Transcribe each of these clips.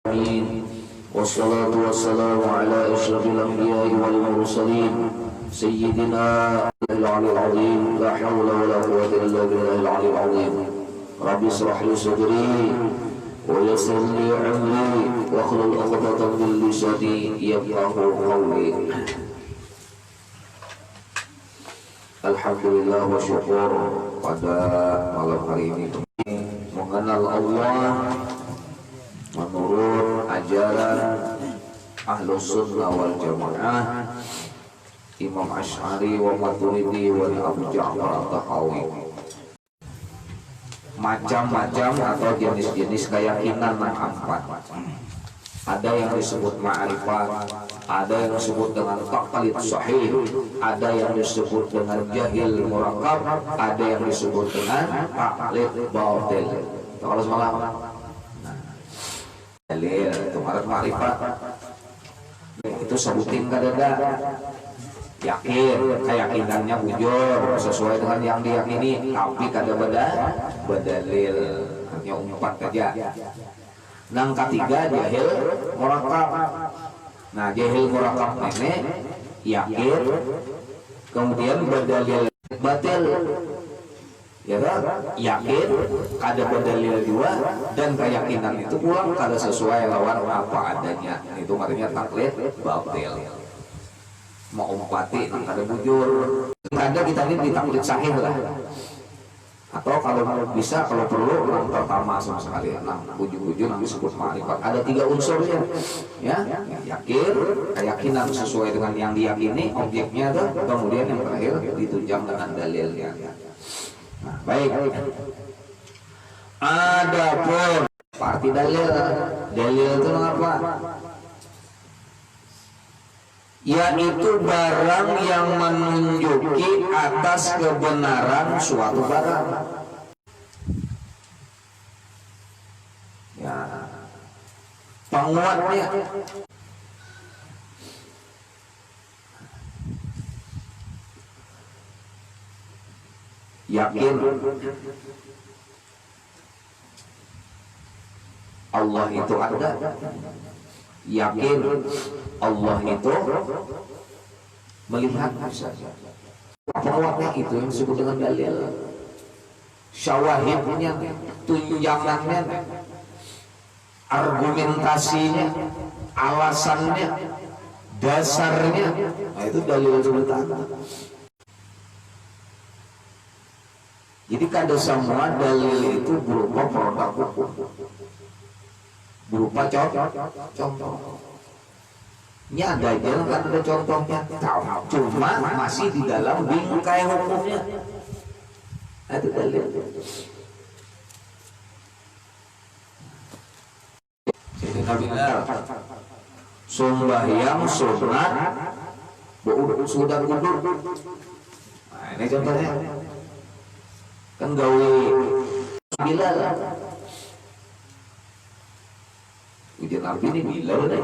آمين. والصلاة والسلام على أشرف الأنبياء والمرسلين سيدنا العلي العظيم لا حول ولا قوة إلا بالله العلي العظيم. رب اشرح لي صدري ويسر لي أمري واحلل عقدة من لساني يفقهوا قولي. Alhamdulillah wa syukur pada malam hari ini mengenal Allah menurut ajaran Ahlus Sunnah wal Jamaah Imam Asy'ari wa Maturidi wa Abu Ja'far At-Tahawi. Macam-macam atau jenis-jenis keyakinan yang empat. Ada yang disebut ma'rifat, ada yang disebut dengan taqlid sahih, ada yang disebut dengan jahil murakkab, ada yang disebut dengan taqlid batil. Kalau semalam dalil itu ma'rifat itu sebutin kadada yakin, keyakinannya bujur sesuai dengan yang diyakini, tapi kada badalil, hanya umpat saja. Yang ketiga jahil murakkab. Nah, jahil murakkab ini yakin kemudian berdalil batil, ya kan? Yakin kada berdalil juga dan keyakinan itu pulang kada sesuai lawan apa adanya. Itu artinya taklid batil. Mau umpati kada bujur. Kada kita ini ditaklid sahih lah. Atau kalau bisa, kalau perlu yang pertama sama sekali, ujung-ujung disebut ma'rifat. Ada 3 unsurnya, ya, yakin, keyakinan sesuai dengan yang diyakini, objeknya itu, kemudian yang terakhir ditunjang dengan dalilnya. Nah, baik. Adapun arti dalil itu apa? Yaitu barang yang menunjuki atas kebenaran suatu barang. Ya, penguatnya. Yakin Allah itu ada. Yakin Allah itu melihat saja. Penguatnya itu yang disebut dengan dalil. Syawahidnya, tunjangannya, argumentasinya, alasannya, dasarnya, nah itu dalil sebutan. Jadi kada semua dalil itu berupa produk hukum, berupa contoh. Ini ada aja kan ada contohnya, cuma masih di dalam bingkai hukumnya. Itu dalil. Jadi benar. Sembahyang sunat, sudah kudur. Nah, ini contohnya. Kan gawe Bilal. Ujian Nabi ini Bilal deh.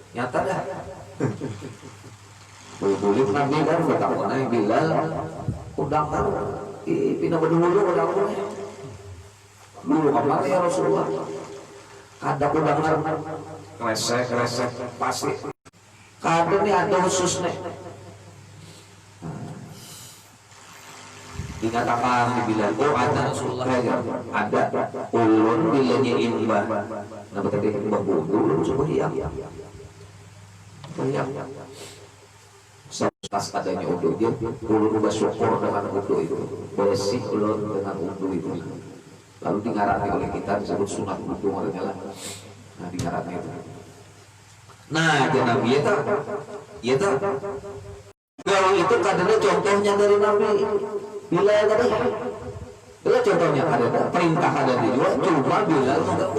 Nyata dah. Boleh Nabi kan bertakwana Bilal undang tahu. Pindah berdulu undang dulu kamar ya Rasulullah. Ada undangan kresek pasti. Kada nih ada khususnya. Dikatakan dibilang oh ada Rasulullah aja ada ulun bilanya imbah. Nah tadi imbah dulu sebuah banyak pas adanya udu dia ulun bersyukur dengan udu itu, bersih ulun dengan udu itu, lalu dingarati oleh kita disebut sunat udu makanya lah. Nah dingarati itu. Nah jangan ya tak kalau itu kadang contohnya dari Nabi bila tadi bila contohnya ada perintah ada juga cuma bila enggak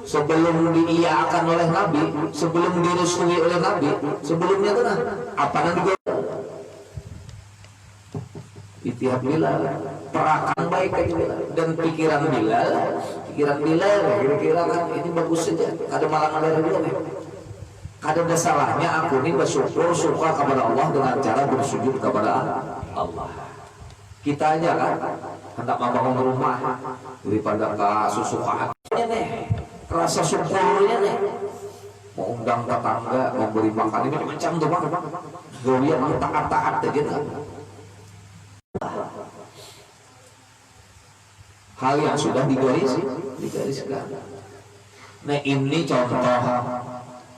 sebelum diiyakan oleh Nabi, sebelum direstui oleh Nabi, sebelumnya itu nah apa nanti itihad Bilal, perakan baik dan pikiran Bilal kira-kira kan ini bagus saja, ada malangan dari dia nih. Ada salahnya aku ini bersyukur suka kepada Allah dengan cara bersujud kepada Allah. Kita aja kan hendak membangun rumah daripada ke susukaan rasa syukurnya nih, mau undang tetangga, mau beri makan ini macam tuh bang, goliat mau taat-taat gitu. Hal yang sudah digariskan. Nah ini contoh,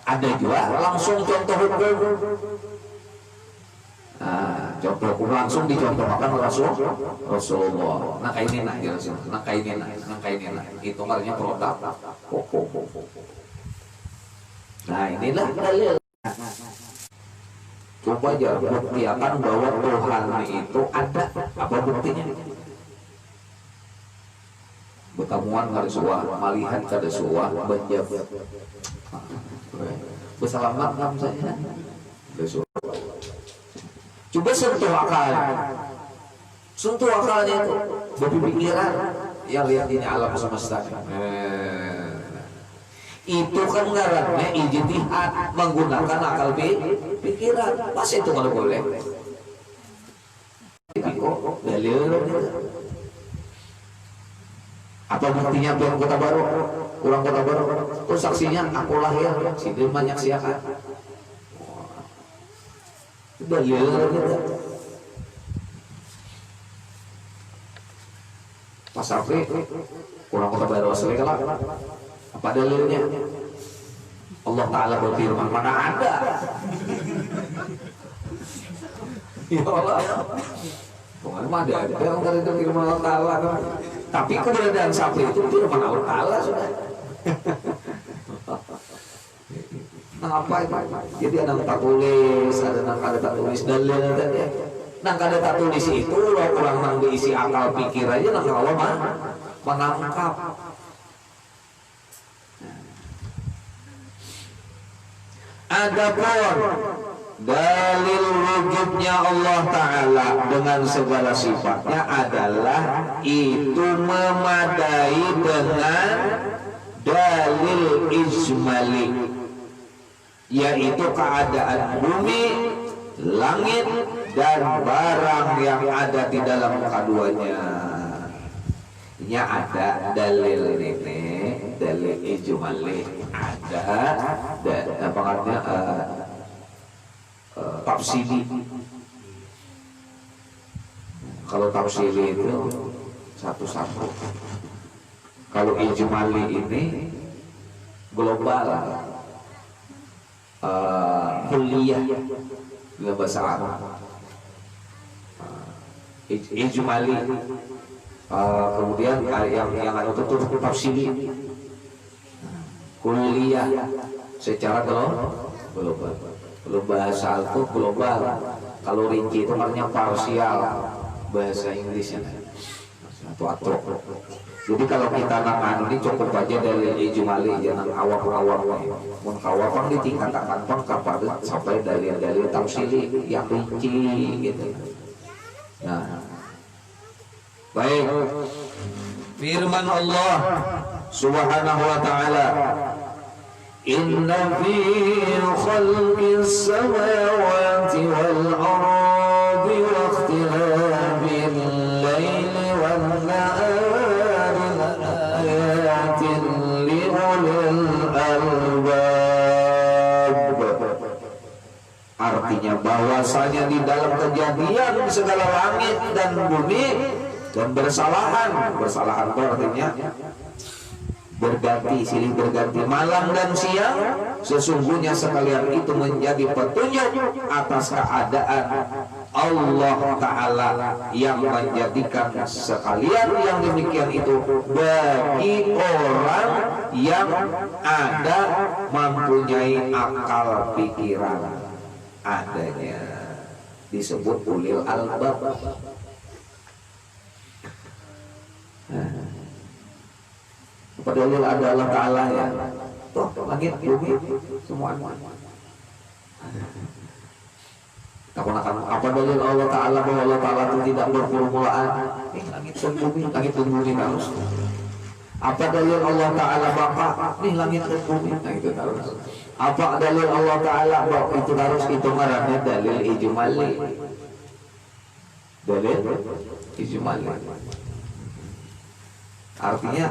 ada juga langsung contoh hukum. Nah, contoh hukum langsung dicontohkan Rasulullah. Nah kayak ini itu artinya produk. Nah inilah dalil. Coba aja buktikan bahwa Tuhan itu ada. Apa buktinya? Bertamuan kada suah, melihat kada suah, banjab. Bersalamat ngam saja. Coba sentuh akalnya itu, berpikiran yang lihat ini alam semesta. Itu kan ngarannya ijtihad, menggunakan akal pikiran. Pas itu kalau boleh. Dalil. Apa buktinya biar Kota Baru, kurang Kota Baru? Terus saksinya aku lahir, sini banyak siakan. Dalil gitu. Mas Afri, kurang Kota Baru asli kelak. Apa dalilnya? Allah Ta'ala berfirman, mana ada? Ya Allah. Pokoknya ada yang dari firman Allah Ta'ala. Tapi keberadaan sapi itu firman Allah Ta'ala sudah. Nah apa itu? Jadi ada yang tak tulis, ada yang kada tak tulis dalil tadi. Nah kada tak tulis itu orang nang diisi akal pikir aja nang Allah menangkap. Adapun dalil wujudnya Allah Ta'ala dengan segala sifatnya adalah itu memadai dengan dalil ijmali, yaitu keadaan bumi, langit, dan barang yang ada di dalam keduanya. Ini ada dalil ini, dalil ijmali, ada dan apa artinya tafsili. Kalau tafsili itu satu-satu. Kalau ijmali ini global, kuliah dalam bahasa Arab. Ijmali, kemudian yang ada itu tafsili, kuliah secara global. Kalau bahasa itu global, kalau rinci itu artinya parsial, bahasa Inggrisnya atau. Jadi kalau kita nangan ini cukup aja dari ijmali, jangan awam-awam. Mun kawapang ditingkatkan pang kepada sampai dalil-dalil tafsili yang rinci gitu. Nah, baik. Firman Allah Subhanahu wa Ta'ala, Inna fi khalqis samawati wal ardi wa ikhtilafil laili wan nahari laayatin li ulil albab. Artinya bahwasanya di dalam kejadian segala langit dan bumi dan bersalahan itu artinya berganti, silih berganti malam dan siang, sesungguhnya sekalian itu menjadi petunjuk atas keadaan Allah Ta'ala yang menjadikan sekalian yang demikian itu bagi orang yang ada mempunyai akal pikiran adanya, disebut ulil albab. Padahal ada Allah Ta'ala ya. Tuh, langit, bumi, semua. Apa dalil Allah Ta'ala bahwa Allah Ta'ala itu tidak berformulaan? Langit dan bumi harus. Apa dalil Allah Ta'ala Bapa? Nih langit dan bumi, nah itu harus. Apa dalil Allah Ta'ala bahwa itu harus, itu ngarannya dalil ijmali. Dalil ijmali. Artinya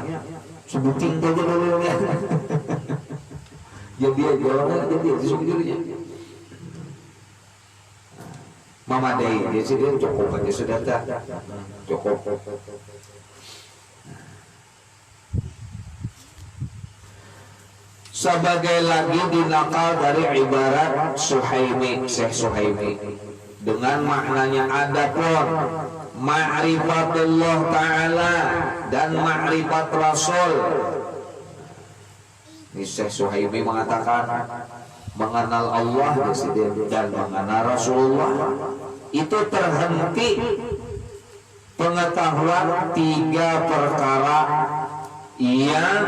sebuting saja dalilnya. Jadi dia jalannya jadi sejujurnya. Mama Dei, dia sih dia cukup aja sudah tak cukup. Sebagai lagi dinakal dari ibarat Suhaimi, Syekh Suhaimi dengan maknanya adapun ma'rifatullah ta'ala dan ma'rifat Rasul. Ini Syekh Suhaimi mengatakan mengenal Allah dan mengenal Rasulullah itu terhenti pengetahuan 3 perkara yang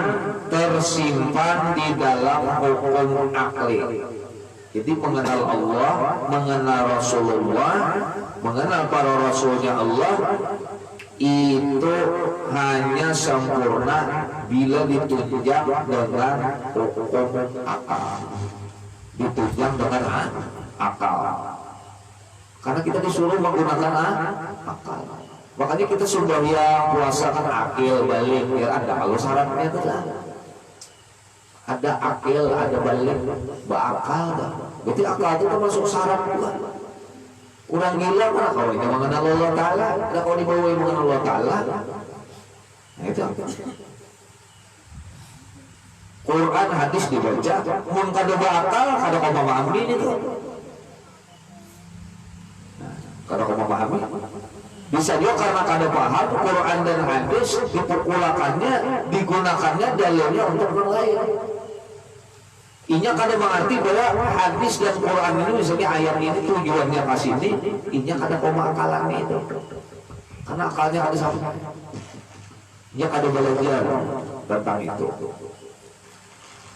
tersimpan di dalam hukum akli. Jadi mengenal Allah, mengenal Rasulullah, mengenal para rasulnya Allah itu hanya sempurna bila ditunjang dengan hukum akal. Ditunjang dengan akal. Karena kita disuruh menggunakan akal. Makanya kita sembahyang puasa kan akil balik ya ada kalau syaratnya itu lah. Ada akil, ada balik, berakal dah. Berarti akal itu termasuk syarat juga. Kurang gila mana kau ini mengenal Allah Ta'ala, ada kau dibawa mengenal Allah Ta'ala. Nah itu Quran hadis dibaca, mun kada berakal, kada kau memahami itu. Kada kau memahami. Bisa juga karena kada paham Quran dan hadis diperkulakannya, digunakannya dalilnya untuk orang lain. Inya kada mengerti bahwa hadis dan Quran ini misalnya ayat ini tujuannya ke sini, inya kada pemakalan itu. Karena akalnya ada satu. Inya kada belajar tentang itu.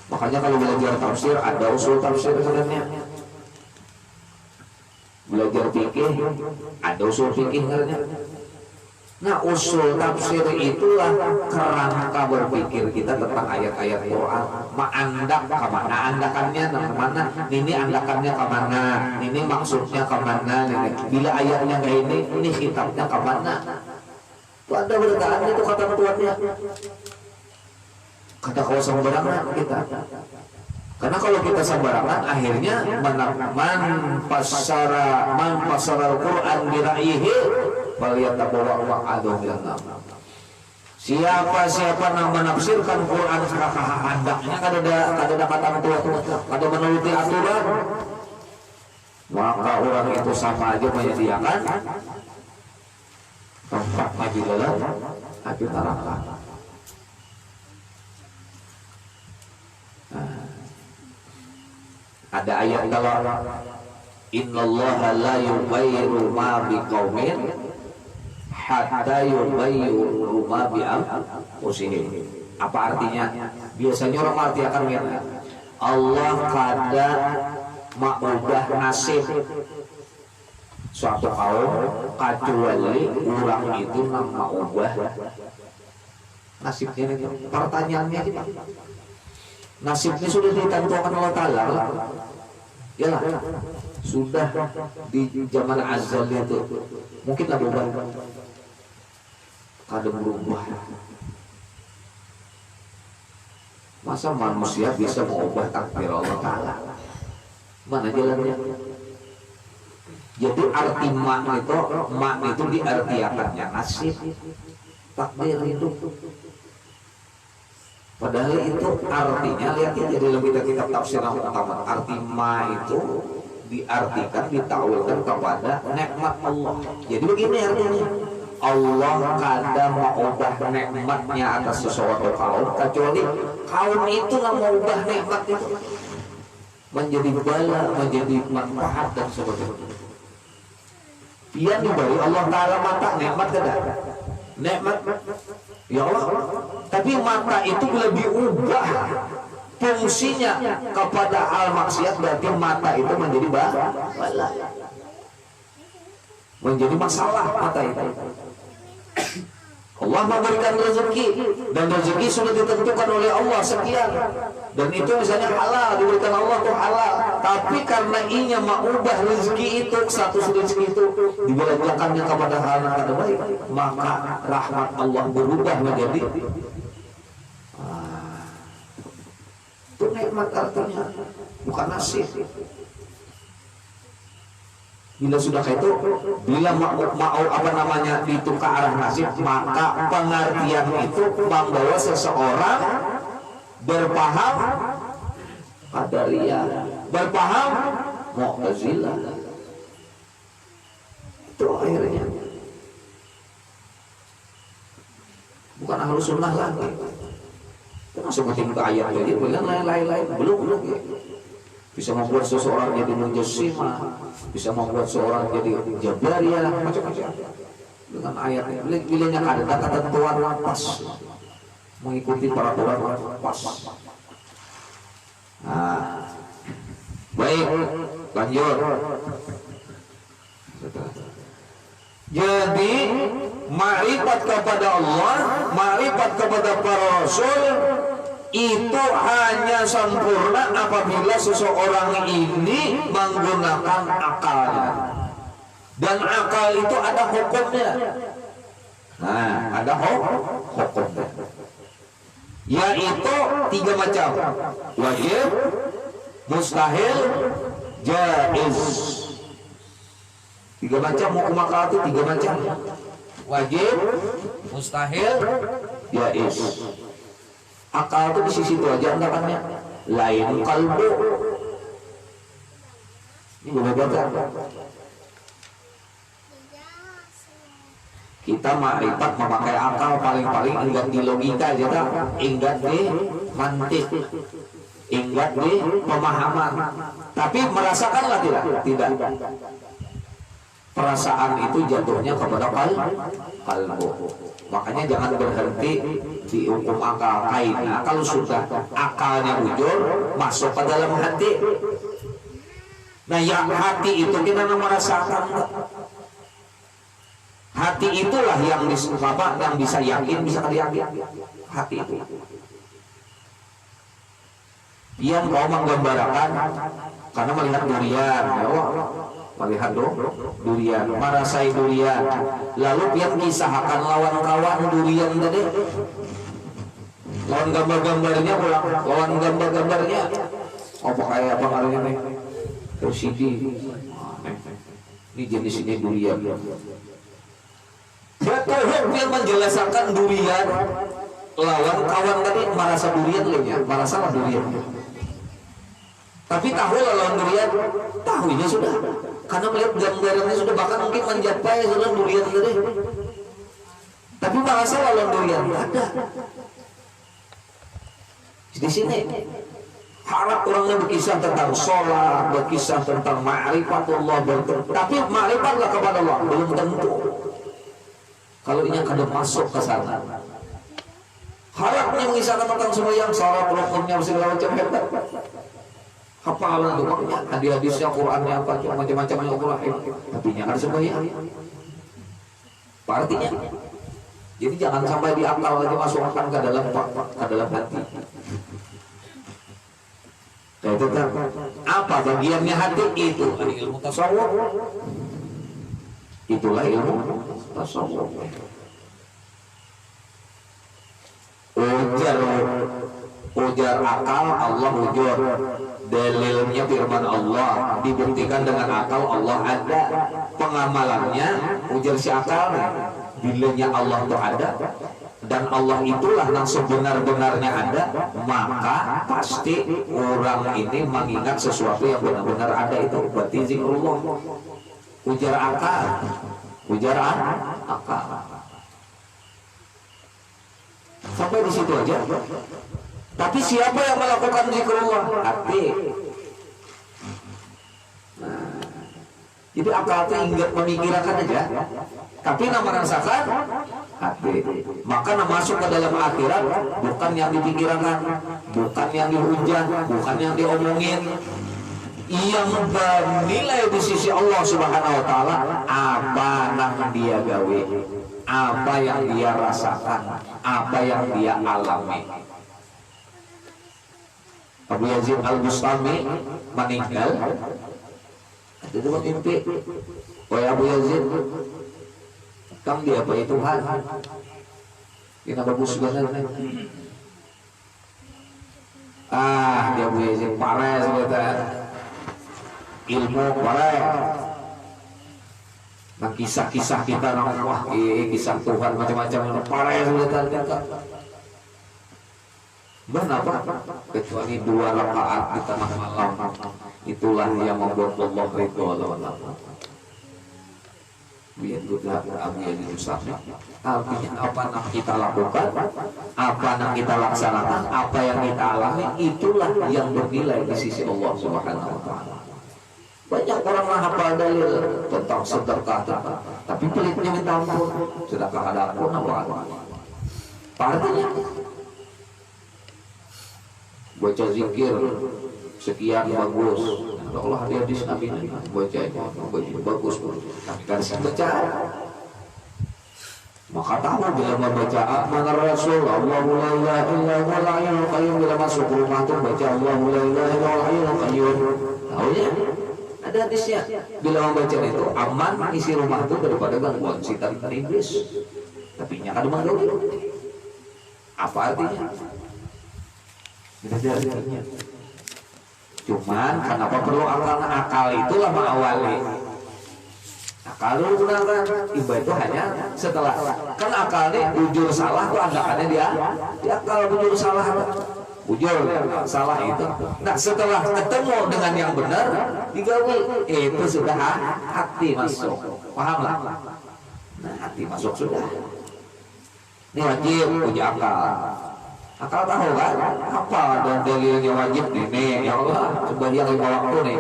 Makanya kalau belajar tafsir ada usul tafsir sebenarnya. Belajar fikih ada usul fikih sebenarnya. Nah usul tafsir itulah kerangka berpikir kita tentang ayat-ayat Quran. Andak kemana andakannya kemana, ini andakannya kemana, ini maksudnya kemana, bila ayatnya kayak ini kitabnya kemana. Itu ada beritaannya itu kata tuannya. Kata kau sembarangan kita. Karena kalau kita sembarangan akhirnya man pasara Al-Quran biraihi falyatabawwa maq'adahu minan nar. Siapa yang menafsirkan Quran secara handaknya kada ada kata tua kada menuruti aturan, maka orang itu sama aja menyediakan tempatnya di dalam api neraka. Ada ayat kalau innallaha la yughayyiru ma biqaumin hatta yughayyiru ma bi anfusihim. Apa artinya? Biasanya orang artikan Allah kada mengubah nasib suatu kaum kecuali orang itu mengubah nasibnya. Pertanyaannya kita nasibnya sudah ditentukan Allah Ta'ala ya lah, sudah di zaman azal itu mungkin lah berubah kadang berubah. Masa manusia bisa mengubah takdir Allah Ta'ala? Mana jalannya? Jadi arti mak itu diartiakannya nasib, takdir itu. Padahal itu artinya lihat jadi lebih dari kitab tafsir yang utama. Arti ma itu diartikan, ditakwilkan kepada nikmat Allah. Jadi begini artinya, Allah kadang mengubah nikmatnya atas sesuatu kaum kecuali kaum itu nggak mau ubah nikmat itu menjadi bala, menjadi manfaat dan sebagainya. Dia diberi Allah Ta'ala mata nikmat kada? Nikmat ya Allah, tapi mata itu lebih ubah fungsinya kepada al maksiat, berarti mata itu menjadi bala, menjadi masalah mata itu. Allah memberikan rezeki dan rezeki sudah ditentukan oleh Allah sekian, dan itu misalnya halal diberikan Allah tuh halal, tapi karena inya mengubah rezeki itu, status rezeki itu dibelanjakannya kepada hal yang kada baik, maka rahmat Allah berubah menjadi itu nikmat artinya, bukan nasib. Bila sudah kayak itu, bila mau apa namanya itu ke arah nasib, maka pengertian itu membawa seseorang berpaham Qadariyah, berpaham Mu'tazilah. Itu akhirnya bukan Ahlus Sunnah lagi. Itu masuk ke ayat jadi bilang lain-lain belum bisa membuat seseorang jadi mujassimah, bisa membuat seorang jadi jabariyah, macam-macam dengan ayat. Bilangnya ada ketentuan pas mengikuti peraturan pas. Nah, baik, lanjut. Jadi ma'rifat kepada Allah, ma'rifat kepada para rasul itu hanya sempurna apabila seseorang ini menggunakan akalnya, dan akal itu ada hukumnya. Nah, ada hukumnya, yaitu 3 macam: wajib, mustahil, jaiz. 3 macam hukum akal itu 3 macam: wajib, mustahil, jaiz. Akal itu di sisi itu aja anggapannya, lain kalbu. Ini berbeda. Kita ma'rifat memakai akal paling-paling ingat di logika aja tak, ingat di mantik, ingat di pemahaman. Tapi merasakanlah tidak? Tidak. Perasaan itu jatuhnya kepada kalbu. Makanya jangan berhenti di hukum akal. Karena kalau sudah akalnya ujur masuk ke dalam hati, nah yang hati itu kita merasakan. Hati itulah yang bisa yakin, bisa yakin. Hati itu. Yang mau menggambarkan karena melihat durian, ya Allah, melihat durian, merasai durian, lalu yang kisahkan lawan kawan durian tadi, lawan gambar-gambarnya pulang, lawan gambar-gambarnya, apa kayak apa namanya nih, LCD, ini jenis ini durian. Betul yang menjelaskan durian, lawan kawan tadi merasa durian lainnya, merasa durian. Tapi tahu lawan durian, tahunya sudah. Karena melihat gambarannya sudah, bahkan mungkin mencapai sudah durian tadi. Tapi merasa lawan durian ada. Di sini harap orangnya berkisah tentang sholat, berkisah tentang ma'rifatullah, tapi ma'rifatlah kepada Allah belum tentu. Kalau ini akan masuk ke sana. Harapnya mengisahkan tentang sembahyang, sholat, rukunnya, segala macam hebat. Hafalan itu makanya hadis-hadisnya, Qur'annya apa, macam-macam yang Qur'an, tapi jangan sembahyang. Artinya, jadi jangan sampai di akal lagi masukkan ke dalam hati. Itu kan apa bagiannya hati itu? Ilmu tasawuf. Itulah ilmu tasawuf. Ujar akal, Allah ujar. Dalilnya firman Allah, dibuktikan dengan akal Allah ada. Pengamalannya ujar si akal, bilanya Allah itu ada, dan Allah itulah yang sebenar-benarnya ada, maka pasti orang ini mengingat sesuatu yang benar-benar ada. Itu berarti zikrullah. Ujar akal, ujar akal. Sampai di situ aja. Tapi siapa yang melakukan zikrullah? Hati. Nah, jadi akal itu ingat memikirkan aja, tapi nama rasakan hati. Maka masuk ke dalam akhirat bukan yang dipikirkan, bukan yang dihujat, bukan yang diomongin. Yang bernilai di sisi Allah Subhanahu wa taala apa nang dia gawe. apa yang dia rasakan, apa yang dia alami. Abu Yazid Al-Bustami meninggal, itu mimpi, wahai Abu Yazid, kamu diapai Tuhan? Ini bagus banget. Dia Abu Yazid parah sebetulnya, ilmu parah. Nah kisah-kisah kita, wah kisah Tuhan macam-macam parah sebetulnya. Kenapa? Kecuali 2 rakaat di tengah malam, itulah yang membuat Allah ridho. Artinya apa yang kita lakukan, apa yang kita laksanakan, apa yang kita alami, itulah yang bernilai di sisi Allah Subhanahu wa Ta'ala. Banyak orang menghafal dalil tentang sedekah, tapi pelitnya minta ampun. Sedekah ada ampun apa? Artinya baca zikir sekian bagus, Allah hadis Nabi baca bagus, tapi kan baca maka tahu bila membaca amanah Rasul Allahu la ilaha illallah la ilaha qayyum, bila masuk rumah itu baca Allahu la ilaha illallah qayyum. Tahu ya? Ada hadisnya. Bila membaca itu aman isi rumah itu daripada gangguan setan dan iblis. Tapi nya kada mengganggu. Apa artinya? Tidak ada artinya. Cuman kenapa perlu akal itu lama awali. Akal lu gunakan ibadah itu hanya setelah kan akalnya bujur salah tuh anggapannya dia akal bujur salah bujur salah itu. Nah setelah ketemu dengan yang benar digawi itu sudah hati masuk, paham lah? Nah hati masuk sudah. Ini wajib punya akal. Akal tahu kan apa dan dalilnya wajib nih ya Allah sembahyang 5 waktu nih.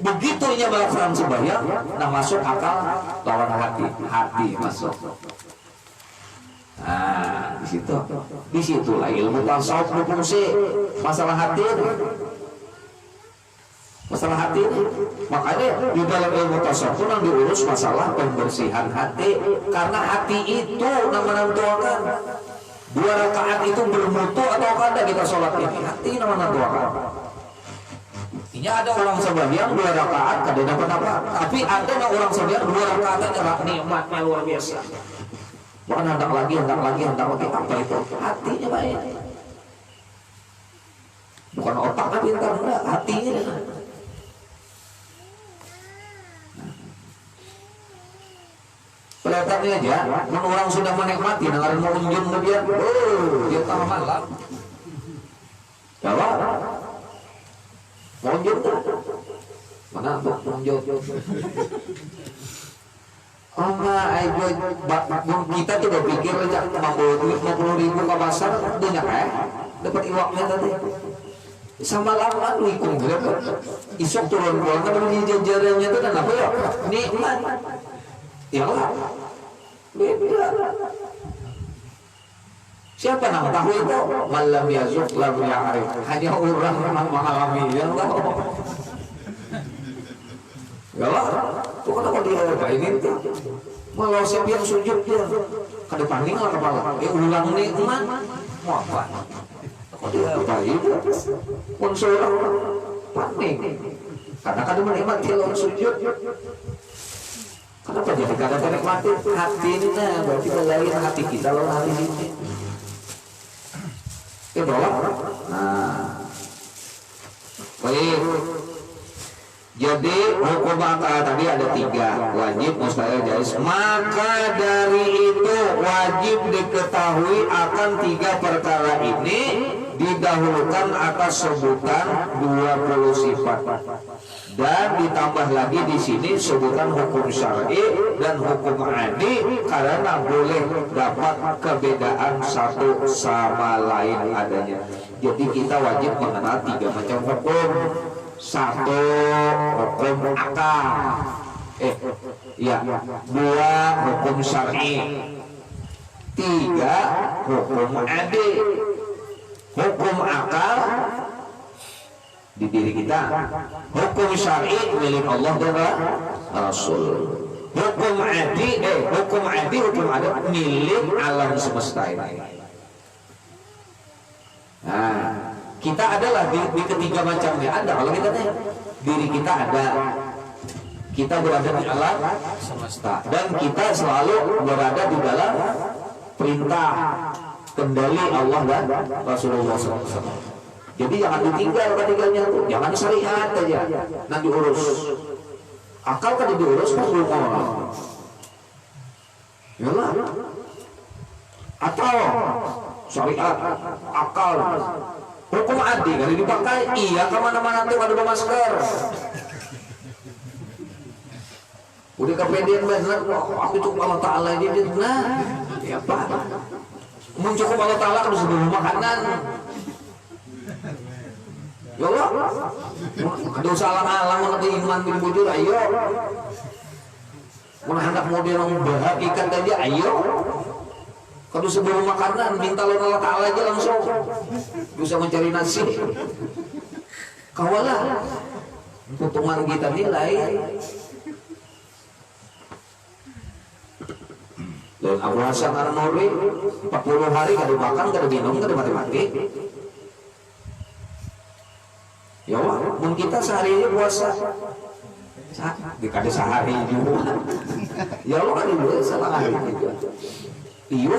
Begitu nya melaksanakan sembahyang, nah masuk akal lawan hati masuk. Nah disitulah ilmu tasawuf berfungsi. Masalah hati makanya di dalam ilmu tasawuf itu yang diurus masalah pembersihan hati, karena hati itu nama menentukan 2 rakaat itu bermutu atau kada kita sholat ini. Hati nama menentukan. Artinya ada orang sembahyang 2 rakaat kada dapat apa, tapi ada orang sembahyang 2 rakaat aja nikmatnya luar biasa. Bukan hendak lagi apa itu? Hatinya baik. Bukan otaknya pintar, enggak, hatinya. Kelihatannya aja, orang sudah menikmati dengan mau unjun kemudian, dia tengah malam. Jawab, mau unjun tak? Mana tuh unjun? Kita tuh berpikir aja mampu duit 50.000 ke pasar, banyak dapat iwaknya tadi. Sama lama ikung gitu, isok turun pulang kan di jajarannya itu dan apa ya? Nikmat. Ya Allah, beda. Siapa yang tahu itu? Malam yazuk lam ya'rif. Hanya orang yang mengalami. Ya Allah. Ya Allah. Itu kenapa dia ini tuh? Malah siapa yang sujud dia? Kada paning lah kepala. Ulang nikmat. Mau apa? Kok dia baik? Pun seorang paning. Karena kada menikmati orang sujud. Kenapa jadi kadang menikmati hati ini? Nah, berarti belain hati kita lawan hati ini. Ya bawah. Nah, baik. Jadi hukum akal tadi ada 3, wajib, mustahil, jaiz. Maka dari itu wajib diketahui akan 3 perkara ini didahulukan atas sebutan 20 sifat. Dan ditambah lagi di sini sebutan hukum syar'i dan hukum adi karena boleh dapat kebedaan satu sama lain adanya. Jadi kita wajib mengenal 3 macam hukum. 1 hukum akal, 2 hukum syar'i, 3 hukum adi. Hukum akal di diri kita, hukum syar'i milik Allah dan Rasul. hukum adat milik alam semesta ini. Nah, kita adalah di ketiga macamnya ada. Kalau kita diri kita ada, kita berada di alam semesta dan kita selalu berada di dalam perintah kendali Allah dan Rasulullah SAW. Jadi jangan ditinggal ketiganya tuh, jangan syariat aja, nanti urus. Akal kan diurus kan rumah. Yalah. Atau syariat, akal, hukum adi kalau dipakai, iya kemana-mana tuh ada masker. Udah kepedean bener, aku cukup Allah Ta'ala ini nah, ya apa? Mencukup Allah Ta'ala harus sebelum makanan. Ya Allah, ada usaha alang-alang mengerti iman bin bujur, ayo. Menhendak model yang bahagikan tadi, ayo. Kalau sebelum makanan, minta Allah Ta'ala aja langsung bisa mencari nasi. Kawalah, potongan kita nilai. Dan Abu Hasan An-Nuri 40 hari kada makan, kada minum, kada mati-mati. Ya Allah, mun kita sehari ini puasa. Kada sehari juga. Ya Allah kan itu salah hari juga. Iya.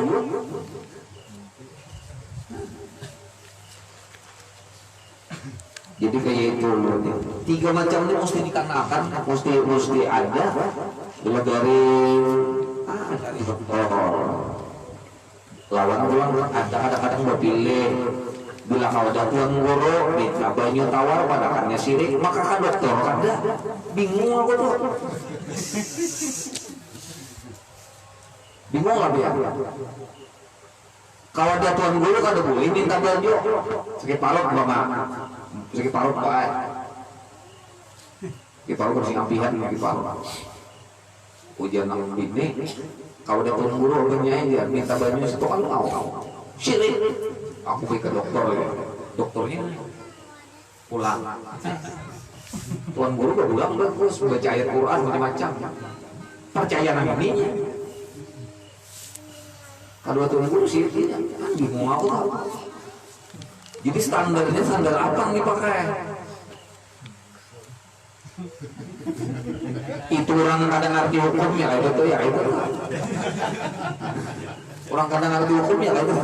Jadi kayak itu tiga macam ini mesti dikarenakan, mesti ada. Bila dari lawan ada kadang-kadang berpilih. Bila kau ada tuan guru minta banyu tawar padakannya sirik, maka kan dokter ada bingung aku tuh, bingung lah dia. Kalau ada tuan guru kan ada boleh minta banyu sakit parut mama, sakit parut baik, sakit parut bersih ampihan sakit parut. Ujian nang bini, kalau ada tuan guru orangnya aja minta banyu satu kali mau sirik. Aku pergi ke dokter ya. Dokternya pulang. Tuan guru gak pulang terus baca ayat Quran macam-macam. Percaya nama ini. Kedua tuan guru sih bingung aku tahu. Jadi standarnya standar apa yang dipakai? Itu orang kadang ngerti hukumnya kayak gitu ya itu. Orang kadang ngerti hukumnya kayak itu.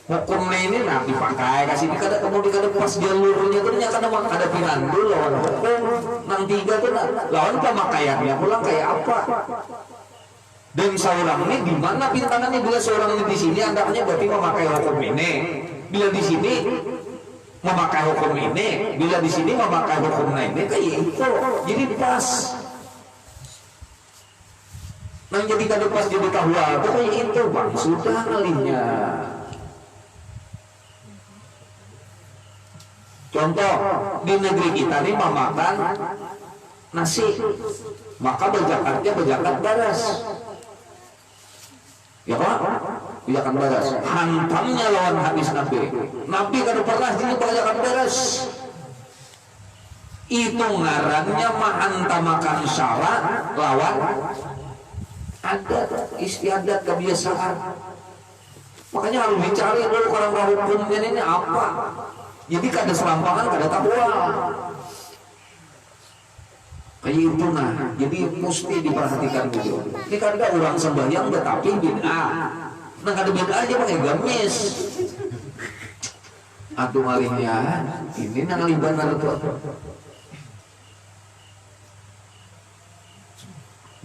Hukumnya ini nanti pakai kasih kada kemudian kada pas jalurnya tuh nyata ada pinandul lawan hukum nang tiga tuh lawan pemakaiannya pulang kayak apa dan seorang ini di mana pintangannya bila seorang ini di sini andaknya berarti memakai hukum ini bila di sini memakai hukum ini bila di sini memakai hukum ini kayak itu jadi pas nang jadi kada pas jadi kahwa tuh kayak itu bang sudah kalinya. Contoh di negeri kita ini memakan nasi, maka berzakat beras. Ya Pak, berzakat beras. Hantamnya lawan hadis Nabi. Nabi kada pernah jadi berzakat beras. Itu ngarannya mahantamakan syarat lawan adat, istiadat kebiasaan. Makanya harus dicari dulu karena hukumnya ini apa. Jadi kada serampangan, kada takwa. Kayak itu nah. Jadi mesti diperhatikan gitu. Ini kada orang sembahyang tetapi bid'ah. Nah kada bid'ah aja pakai gamis. Atuh malingnya ini nang liban tuh.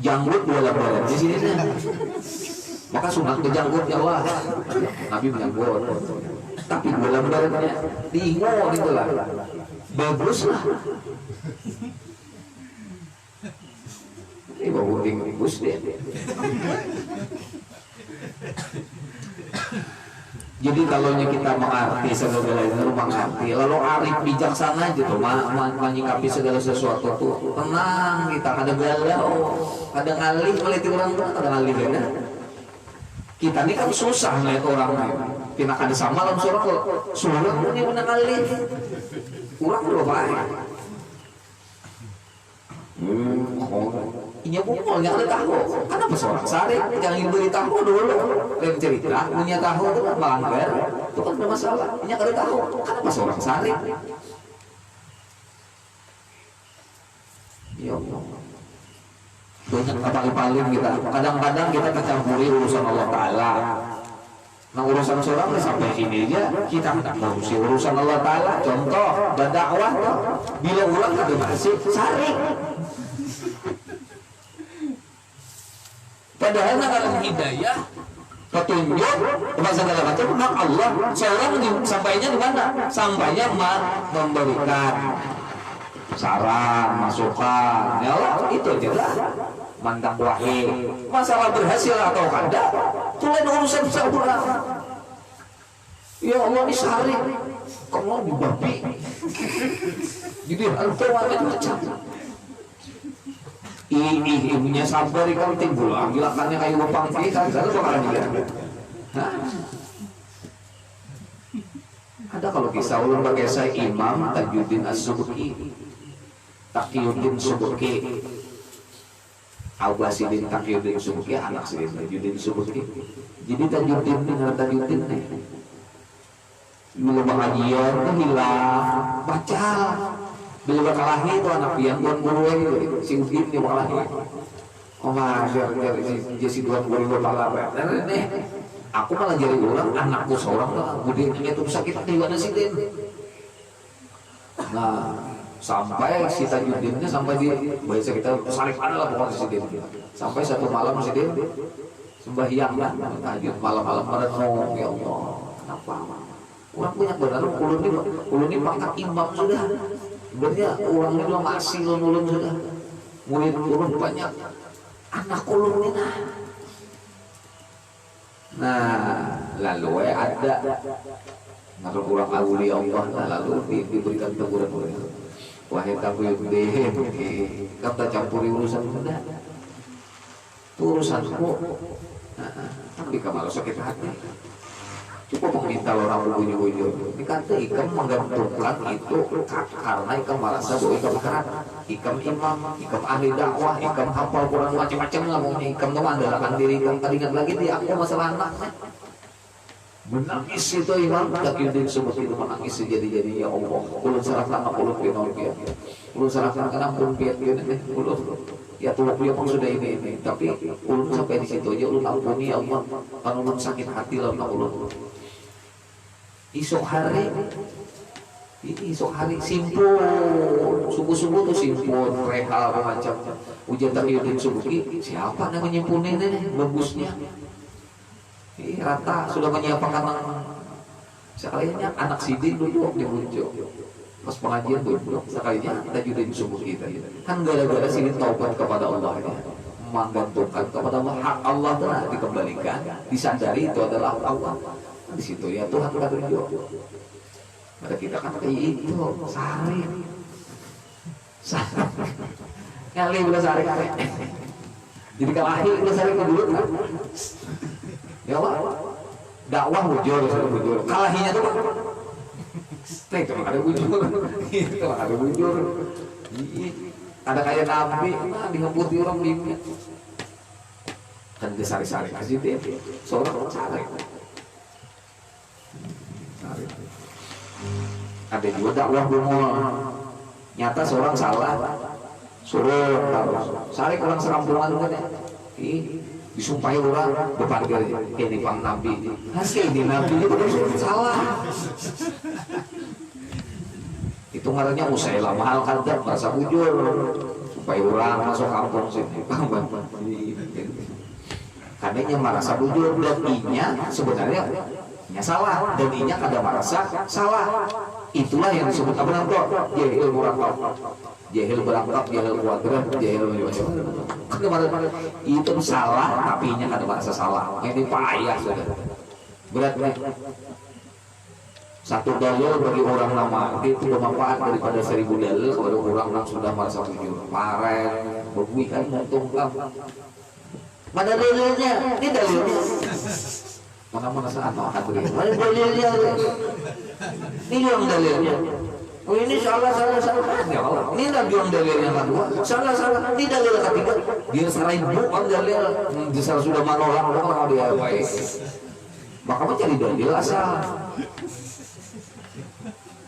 Janggut bola-bola di sini nih. Maka sunat ke janggut ya Allah. Nabi menjanggut. Tapi dalam badannya bingung gitu lah, bagus lah. Ini bawa bagus deh. Jadi kalau kita mengerti segala itu mengerti, lalu arif bijaksana gitu, menyikapi segala sesuatu tuh tenang kita ada galau, ada ngalih meliti orang tuh, ada ngalih ya. Kita ini kan susah ngeliat orang kita kada sama dalam surah punya benar kali orang udah baik Inya bungkulnya ada tahu. Kenapa seorang sari jangan beri tahu dulu. Lain cerita punya tahu itu kan melanggar. Itu kan ada masalah. Inya ada tahu. Kenapa seorang sari? Ya Allah. Banyak paling-paling kita. Kadang-kadang kita mencampuri urusan Allah Taala. Nah urusan seorang sampai sini aja kita tidak ngurusi urusan Allah Taala. Contoh berdakwah bila ulang itu masih sari. Padahal kalau hidayah, petunjuk, segala macam hak Allah. Seorang sampainya di mana? Sampainya memberikan saran, masukan. Ya Allah, itu jelas. Mandang wahai. Masalah berhasil atau kada, itu lain urusan seorang. Ya Allah ini sehari, kamu di babi. Jadi antum macam-macam. Ibunya sabar ikan timbul gilakannya kayu bepang kan saya bakalan dia. Ada kalau kisah ulun pakai saya Imam Tajuddin As-Subki, Taqiyuddin Subki, Awasidin Taqiyuddin Subki, anak Sidin Tajuddin Subki. Jadi Tajuddin dengan Tajuddin nih dulu pengajian tuh hilang baca. Bila berkelahi itu anak pian tuan guru itu si Udin dia berkelahi. Oh masya si tuan guru berkelahi. Dan ini aku malah jadi ulang anakku seorang lah. Udin itu sakit di mana sih Din? Nah sampai si Tajuddinnya sampai di bahasa kita saling ada lah pokoknya si Din. Sampai satu malam si Din sembahyang lah tahajud malam-malam merenung ya Allah. Kenapa? Orang punya benar ulun ini pangkat imam sudah. Sebenarnya orang ini masih ulun sudah murid ulun banyak anak ulun ini nah lalu ada ngaruh kurang awli Allah lalu diberikan teguran wahai Taqiyuddin kata campuri urusan benda urusanku tapi kamu sakit hati cukup meminta orang bujur-bujur dikata ikam menggantungkan itu karena ikam merasa bahwa ikam berat ikam imam, ikam ahli dakwah ikam hafal Quran macam-macam lah maunya ikam tuh mengandalkan diri ikam teringat lagi di aku masalah anaknya menangis itu imam Taqiyuddin sebut itu menangis jadi ya Allah ulun serahkan anak ulun pian ulun serahkan anak ulun pian ulun ya tulak dia pun sudah ini tapi ulun sampai di situ aja ulun ampuni ya Allah kan ulun sakit hati lah ulun isok hari simpul subuh-subuh tuh simpul rehal macam ujian Taqiyuddin Subki siapa yang menyimpunin ini bagusnya rata sudah menyiapkan sekalinya anak Sidin duduk di puncak pas pengajian duduk sekalinya Tajuddin Subki kan gara-gara Sidin taubat kepada Allah ya menggantungkan kepada Allah hak Allah telah dikembalikan disadari itu adalah Allah di situ ya Tuhan kita tunjuk pada kita kan kayak itu sehari kali udah sehari jadi kalau akhir udah sehari dulu kan ya Allah dakwah bujur kalahinya tuh itu ada bujur itu ada bujur ada kayak nabi dihembuti orang bimnya kan disari-sari kasih dia seorang sari ada juga dakwah bungul nyata seorang salah suruh sari orang serampungan kan ya disumpahi orang depan ini pang nabi hasil di nabi itu salah itu ngarannya Usailah mahal kadang merasa bujur supaya orang masuk kampung sini karena dia merasa bujur dan inya sebenarnya salah dan inya kada merasa salah itulah yang disebut apa namanya jahil murangkap jahil berangkap jahil kuadrat jahil macam-macam itu salah tapi inya kada merasa salah ini payah sudah berat satu dalil bagi orang lama itu bermanfaat daripada 1000 dalil kepada orang yang sudah merasa bujur pareng berbuikan menguntungkan mana dalilnya ini dalilnya mana saat mau hadirin mana dalilnya ini yang dalilnya Oh ini salah. Ya Allah, ini dah juang dalil yang kedua. Salah. Ini dalil ketiga. Dia 1000 kan dalil. Dia sudah menolak orang dia baik. Maka mencari dalil asal.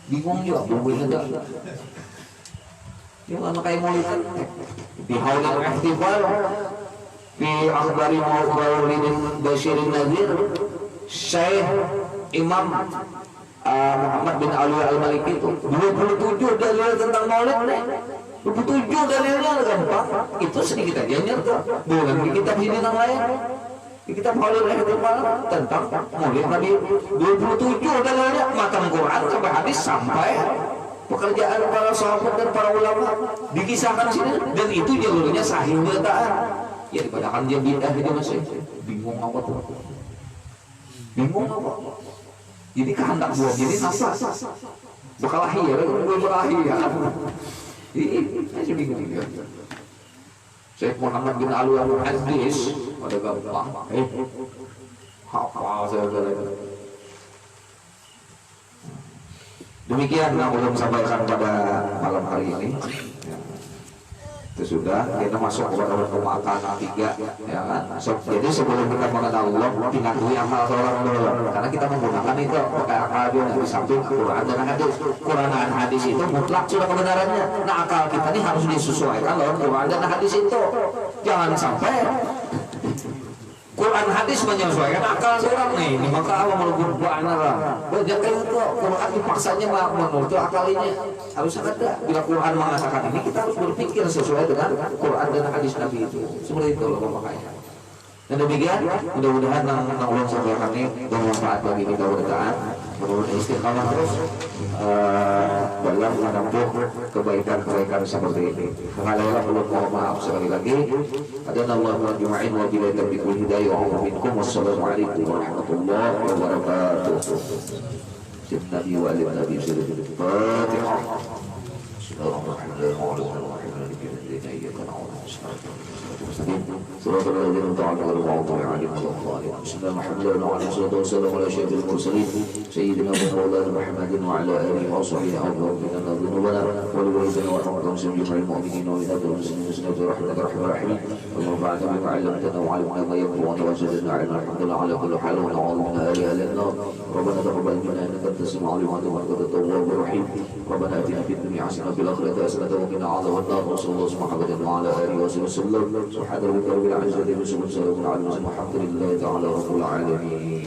Bingung juga, bumbunya dah. Ya kan kayak maulidan. Di haulil ihtifal fi akhbari maulidin Basyirin Nadhir Syekh Imam Muhammad bin Ali Al-Maliki itu 27 dalil tentang maulid nih. 27 dalilnya gampang. Itu sedikit aja nyerta. Bukan di kitab ini yang lain. Di kitab Haulil Ihtifal tentang maulid Nabi 27 dalilnya, matang Quran sampai hadis sampai pekerjaan para sahabat dan para ulama dikisahkan sini, dan itu jalurnya sahih bertaan. Ya dipadakan dia bid'ah gitu masih bingung apa tuh? Bingung apa? Jadi kehendak buat jadi nafas bakal lahir, bakal lahir. Ini saya bingung juga. Syekh Muhammad bin Ali Al-Hadis pada gampang. Hafal saya kira. Demikian yang belum sampaikan pada malam hari ini. Itu sudah, kita masuk kepada pemakan 3 ya kan. Jadi sebelum kita mengenal Allah, pingatui akal seorang dulu, karena kita menggunakan itu pakai akal juga di samping Quran dan hadis. Quran dan hadis itu mutlak sudah kebenarannya. Nah akal kita ini harus disesuaikan dengan Quran dan hadis itu. Jangan sampai Quran hadis menyesuaikan akal seorang nih, ini maka apa melebur buana lah. Banyak kali itu Quran dipaksanya menurut akalinya harus ada. Bila Quran mengatakan ini, kita harus berpikir sesuai dengan Quran dan hadis Nabi itu. Seperti itu loh makanya. Dan demikian, mudah-mudahan Allah sampaikan ini bermanfaat bagi kita berdoa. Mudah-mudahan istiqamah terus dalam menempuh kebaikan-kebaikan seperti ini. Mengalailah mohon maaf sekali lagi. Adanallahu wa juma'in wa bila tabiqul hidayah wa minkum. Wassalamualaikum warahmatullahi wabarakatuh. Sayyidina Nabi wa alim Nabi sallallahu alaihi Fatihah. صراط الذين أنعمت عليهم غير المغضوب عليهم ولا الضالين. بسم الله الرحمن الرحيم. عليه الصلاة والسلام على أشرف المرسلين سيدنا ومولانا محمد وعلى آله وصحبه أجمعين. لنا ذنوبنا ولوالدينا وارحمنا وسلم جميع المؤمنين وولاد المسلمين وسلم برحمتك أرحم الراحمين. اللهم انفعنا بما علمتنا وعلمنا ما ينفعنا وزدنا علما. الحمد لله على كل حال ونعوذ من آل النار. ربنا تقبل منا إنك أنت السميع العليم وأنت التواب الرحيم. ربنا آتنا في الدنيا حسنة وفي الآخرة حسنة وقنا عذاب النار. وصلى الله محمد وعلى آله وصحبه وسلم. سبحان ربك رب العزة عما يصفون وسلام على المرسلين والحمد لله تعالى رب العالمين.